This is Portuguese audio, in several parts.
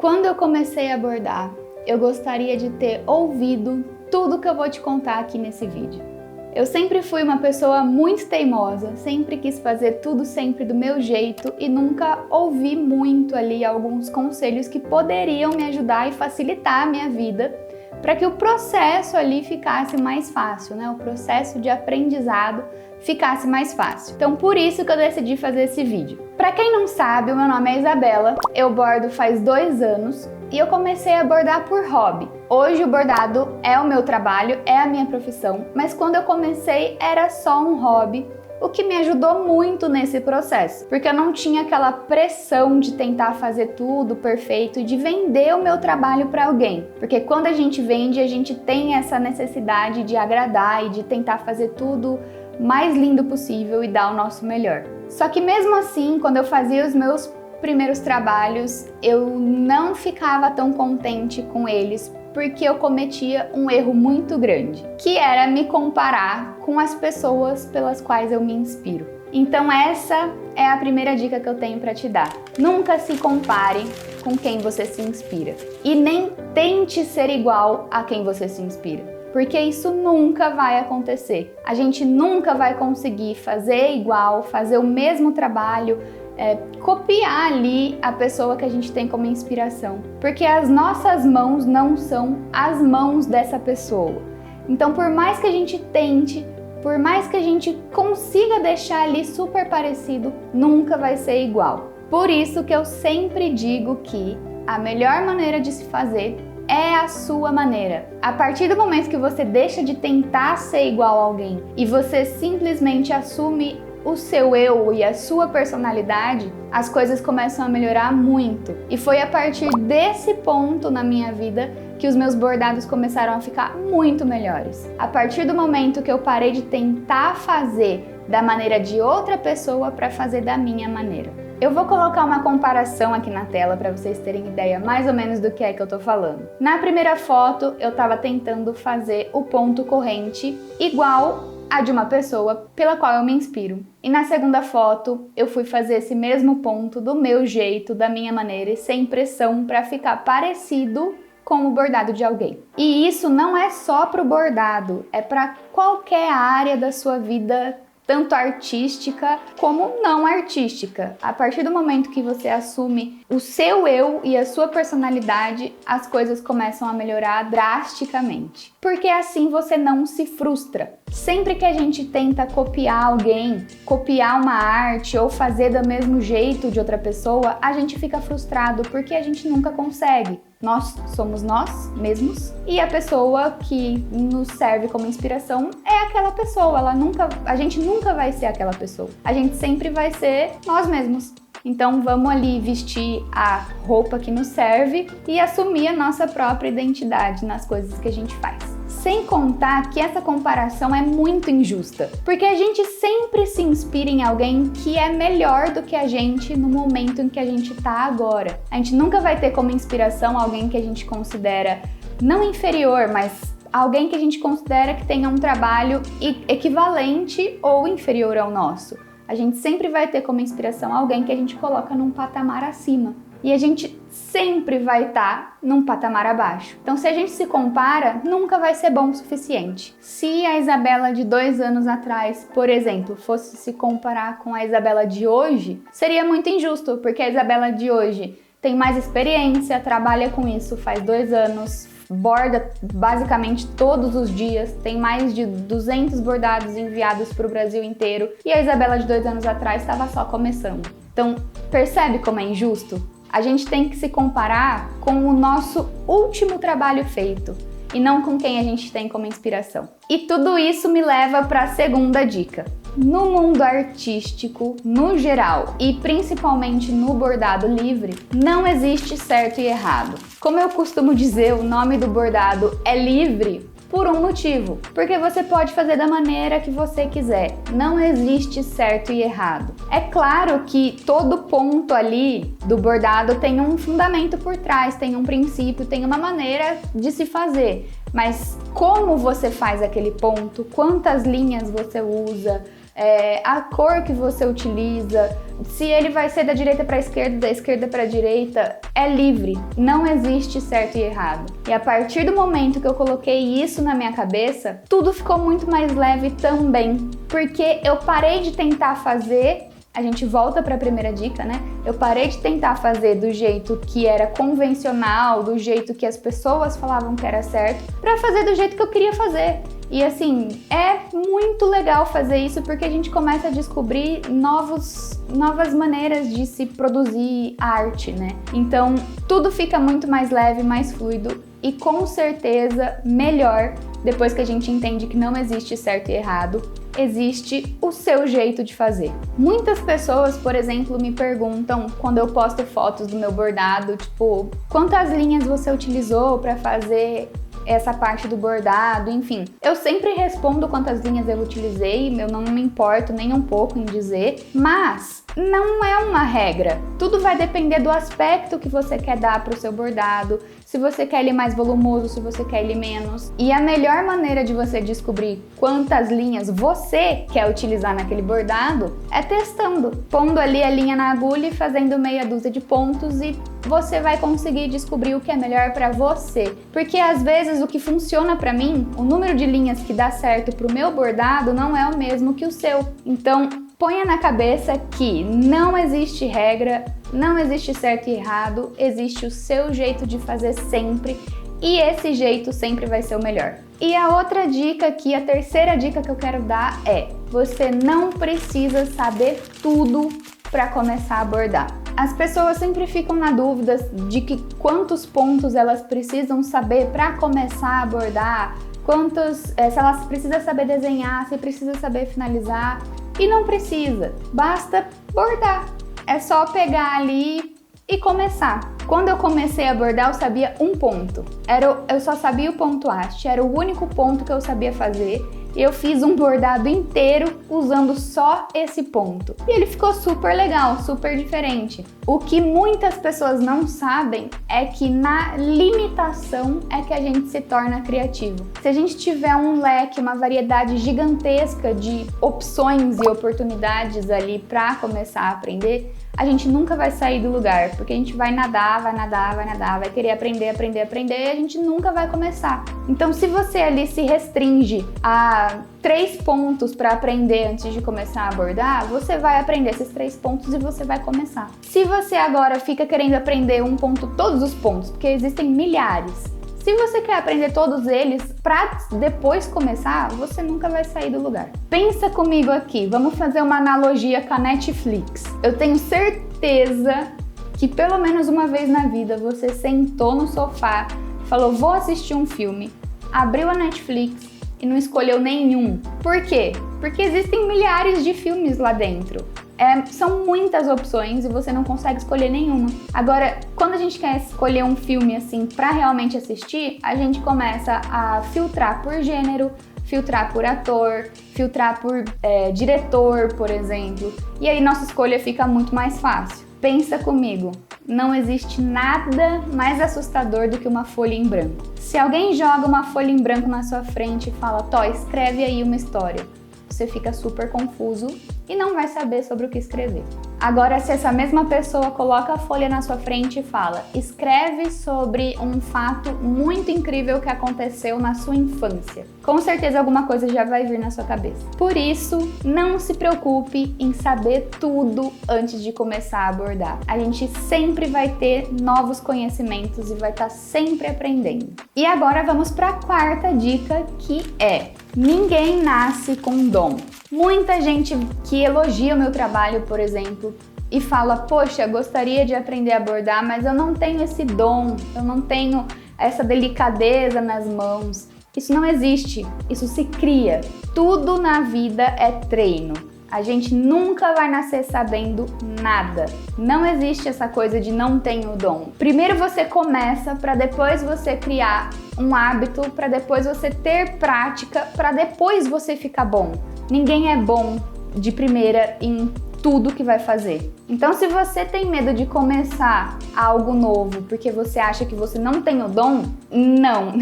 Quando eu comecei a bordar, eu gostaria de ter ouvido tudo que eu vou te contar aqui nesse vídeo. Eu sempre fui uma pessoa muito teimosa, sempre quis fazer tudo sempre do meu jeito e nunca ouvi muito ali alguns conselhos que poderiam me ajudar e facilitar a minha vida para que o processo ali ficasse mais fácil, né? O processo de aprendizado ficasse mais fácil. Então, por isso que eu decidi fazer esse vídeo. Para quem não sabe, o meu nome é Isabela, eu bordo faz 2 anos e eu comecei a bordar por hobby. Hoje o bordado é o meu trabalho, é a minha profissão, mas quando eu comecei era só um hobby, o que me ajudou muito nesse processo, porque eu não tinha aquela pressão de tentar fazer tudo perfeito e de vender o meu trabalho para alguém, porque quando a gente vende, a gente tem essa necessidade de agradar e de tentar fazer tudo mais lindo possível e dar o nosso melhor. Só que mesmo assim, quando eu fazia os meus primeiros trabalhos, eu não ficava tão contente com eles, porque eu cometia um erro muito grande, que era me comparar com as pessoas pelas quais eu me inspiro. Então essa é a primeira dica que eu tenho para te dar. Nunca se compare com quem você se inspira e nem tente ser igual a quem você se inspira, porque isso nunca vai acontecer. A gente nunca vai conseguir fazer igual, fazer o mesmo trabalho, copiar ali a pessoa que a gente tem como inspiração, porque as nossas mãos não são as mãos dessa pessoa. Então, por mais que a gente tente, por mais que a gente consiga deixar ali super parecido, nunca vai ser igual. Por isso que eu sempre digo que a melhor maneira de se fazer é a sua maneira. A partir do momento que você deixa de tentar ser igual a alguém e você simplesmente assume o seu eu e a sua personalidade, as coisas começam a melhorar muito. E foi a partir desse ponto na minha vida que os meus bordados começaram a ficar muito melhores. A partir do momento que eu parei de tentar fazer da maneira de outra pessoa para fazer da minha maneira. Eu vou colocar uma comparação aqui na tela para vocês terem ideia mais ou menos do que é que eu tô falando. Na primeira foto, eu tava tentando fazer o ponto corrente igual a de uma pessoa pela qual eu me inspiro. E na segunda foto, eu fui fazer esse mesmo ponto do meu jeito, da minha maneira e sem pressão para ficar parecido com o bordado de alguém. E isso não é só pro bordado, é para qualquer área da sua vida, tanto artística como não artística. A partir do momento que você assume o seu eu e a sua personalidade, as coisas começam a melhorar drasticamente. Porque assim você não se frustra. Sempre que a gente tenta copiar alguém, copiar uma arte ou fazer do mesmo jeito de outra pessoa, a gente fica frustrado porque a gente nunca consegue. Nós somos nós mesmos e a pessoa que nos serve como inspiração é aquela pessoa. A gente nunca vai ser aquela pessoa. A gente sempre vai ser nós mesmos. Então vamos ali vestir a roupa que nos serve e assumir a nossa própria identidade nas coisas que a gente faz. Sem contar que essa comparação é muito injusta, porque a gente sempre se inspira em alguém que é melhor do que a gente no momento em que a gente tá agora. A gente nunca vai ter como inspiração alguém que a gente considera não inferior, mas alguém que a gente considera que tenha um trabalho equivalente ou inferior ao nosso. A gente sempre vai ter como inspiração alguém que a gente coloca num patamar acima. E a gente sempre vai estar num patamar abaixo. Então, se a gente se compara, nunca vai ser bom o suficiente. Se a Isabela de 2 anos atrás, por exemplo, fosse se comparar com a Isabela de hoje, seria muito injusto, porque a Isabela de hoje tem mais experiência, trabalha com isso faz 2 anos, borda basicamente todos os dias, tem mais de 200 bordados enviados para o Brasil inteiro, e a Isabela de 2 anos atrás estava só começando. Então, percebe como é injusto? A gente tem que se comparar com o nosso último trabalho feito e não com quem a gente tem como inspiração. E tudo isso me leva para a segunda dica. No mundo artístico, no geral, e principalmente no bordado livre, não existe certo e errado. Como eu costumo dizer, o nome do bordado é livre por um motivo, porque você pode fazer da maneira que você quiser. Não existe certo e errado. É claro que todo ponto ali do bordado tem um fundamento por trás, tem um princípio, tem uma maneira de se fazer. Mas como você faz aquele ponto, quantas linhas você usa, a cor que você utiliza, se ele vai ser da direita para a esquerda, da esquerda para a direita, é livre, não existe certo e errado. E a partir do momento que eu coloquei isso na minha cabeça, tudo ficou muito mais leve também, porque eu parei de tentar fazer. A gente volta para a primeira dica, né? Eu parei de tentar fazer do jeito que era convencional, do jeito que as pessoas falavam que era certo, para fazer do jeito que eu queria fazer. E assim, é muito legal fazer isso porque a gente começa a descobrir novas maneiras de se produzir arte, né? Então, tudo fica muito mais leve, mais fluido e com certeza melhor depois que a gente entende que não existe certo e errado, existe o seu jeito de fazer. Muitas pessoas, por exemplo, me perguntam quando eu posto fotos do meu bordado, tipo, quantas linhas você utilizou para fazer essa parte do bordado, enfim. Eu sempre respondo quantas linhas eu utilizei, eu não me importo nem um pouco em dizer, mas não é uma regra. Tudo vai depender do aspecto que você quer dar para o seu bordado, se você quer ele mais volumoso, se você quer ele menos. E a melhor maneira de você descobrir quantas linhas você quer utilizar naquele bordado é testando, pondo ali a linha na agulha e fazendo meia dúzia de pontos e você vai conseguir descobrir o que é melhor para você. Porque às vezes o que funciona para mim, o número de linhas que dá certo para o meu bordado não é o mesmo que o seu. Então, ponha na cabeça que não existe regra, não existe certo e errado, existe o seu jeito de fazer sempre e esse jeito sempre vai ser o melhor. E a outra dica aqui, a terceira dica que eu quero dar é: você não precisa saber tudo para começar a bordar. As pessoas sempre ficam na dúvida de que quantos pontos elas precisam saber para começar a bordar, se elas precisam saber desenhar, se precisa saber finalizar. E não precisa, basta bordar. É só pegar ali e começar. Quando eu comecei a bordar, eu sabia um ponto. Eu só sabia o ponto haste, era o único ponto que eu sabia fazer. E eu fiz um bordado inteiro usando só esse ponto. E ele ficou super legal, super diferente. O que muitas pessoas não sabem é que na limitação é que a gente se torna criativo. Se a gente tiver um leque, uma variedade gigantesca de opções e oportunidades ali para começar a aprender, a gente nunca vai sair do lugar, porque a gente vai nadar, vai querer aprender e a gente nunca vai começar. Então, se você ali se restringe a 3 pontos para aprender antes de começar a bordar, você vai aprender esses 3 pontos e você vai começar. Se você agora fica querendo aprender um ponto, todos os pontos, porque existem milhares, se você quer aprender todos eles para depois começar, você nunca vai sair do lugar. Pensa comigo aqui, vamos fazer uma analogia com a Netflix. Eu tenho certeza que pelo menos uma vez na vida você sentou no sofá, falou, vou assistir um filme, abriu a Netflix e não escolheu nenhum. Por quê? Porque existem milhares de filmes lá dentro. São muitas opções e você não consegue escolher nenhuma. Agora, quando a gente quer escolher um filme assim para realmente assistir, a gente começa a filtrar por gênero, filtrar por ator, filtrar por diretor, por exemplo. E aí nossa escolha fica muito mais fácil. Pensa comigo, não existe nada mais assustador do que uma folha em branco. Se alguém joga uma folha em branco na sua frente e fala, Tó, escreve aí uma história, você fica super confuso e não vai saber sobre o que escrever. Agora, se essa mesma pessoa coloca a folha na sua frente e fala, escreve sobre um fato muito incrível que aconteceu na sua infância, com certeza alguma coisa já vai vir na sua cabeça. Por isso, não se preocupe em saber tudo antes de começar a bordar. A gente sempre vai ter novos conhecimentos e vai estar sempre aprendendo. E agora vamos para a quarta dica, que é: ninguém nasce com dom. Muita gente que elogia o meu trabalho, por exemplo, e fala, poxa, gostaria de aprender a bordar, mas eu não tenho esse dom, eu não tenho essa delicadeza nas mãos. Isso não existe, isso se cria. Tudo na vida é treino. A gente nunca vai nascer sabendo nada. Não existe essa coisa de não tenho dom. Primeiro você começa para depois você criar um hábito, para depois você ter prática, para depois você ficar bom. Ninguém é bom de primeira em tudo que vai fazer. Então, se você tem medo de começar algo novo porque você acha que você não tem o dom, não.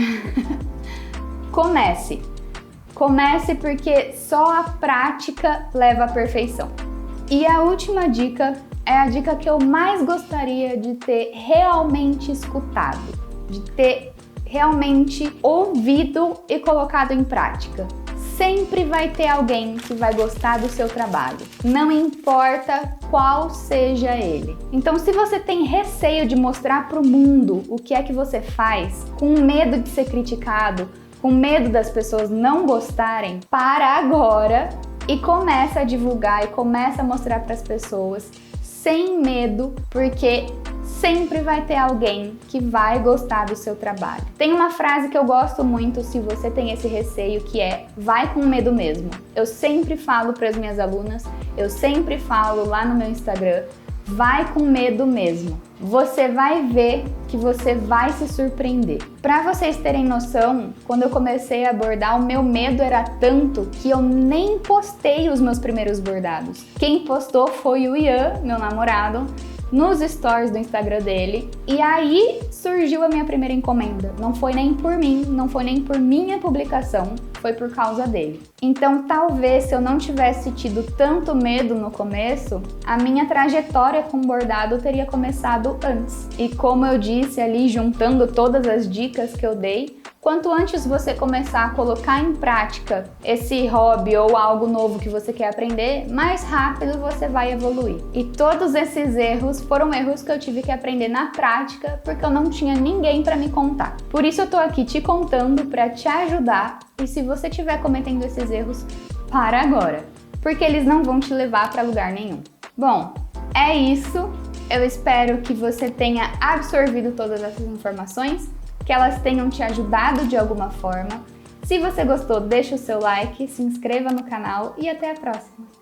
Comece. Comece porque só a prática leva à perfeição. E a última dica é a dica que eu mais gostaria de ter realmente escutado, de ter realmente ouvido e colocado em prática. Sempre vai ter alguém que vai gostar do seu trabalho, não importa qual seja ele. Então, se você tem receio de mostrar para o mundo o que é que você faz, com medo de ser criticado, com medo das pessoas não gostarem, para agora e começa a divulgar e começa a mostrar para as pessoas sem medo, porque sempre vai ter alguém que vai gostar do seu trabalho. Tem uma frase que eu gosto muito se você tem esse receio, que é: vai com medo mesmo. Eu sempre falo para as minhas alunas, eu sempre falo lá no meu Instagram, vai com medo mesmo. Você vai ver que você vai se surpreender. Para vocês terem noção, quando eu comecei a bordar, o meu medo era tanto que eu nem postei os meus primeiros bordados. Quem postou foi o Ian, meu namorado, nos stories do Instagram dele, e aí surgiu a minha primeira encomenda. Não foi nem por mim, não foi nem por minha publicação, foi por causa dele. Então, talvez se eu não tivesse tido tanto medo no começo, a minha trajetória com bordado teria começado antes. E como eu disse ali, juntando todas as dicas que eu dei, quanto antes você começar a colocar em prática esse hobby ou algo novo que você quer aprender, mais rápido você vai evoluir. E todos esses erros foram erros que eu tive que aprender na prática, porque eu não tinha ninguém para me contar. Por isso eu tô aqui te contando para te ajudar, e se você estiver cometendo esses erros, para agora, porque eles não vão te levar para lugar nenhum. Bom, é isso. Eu espero que você tenha absorvido todas essas informações, que elas tenham te ajudado de alguma forma. Se você gostou, deixa o seu like, se inscreva no canal e até a próxima!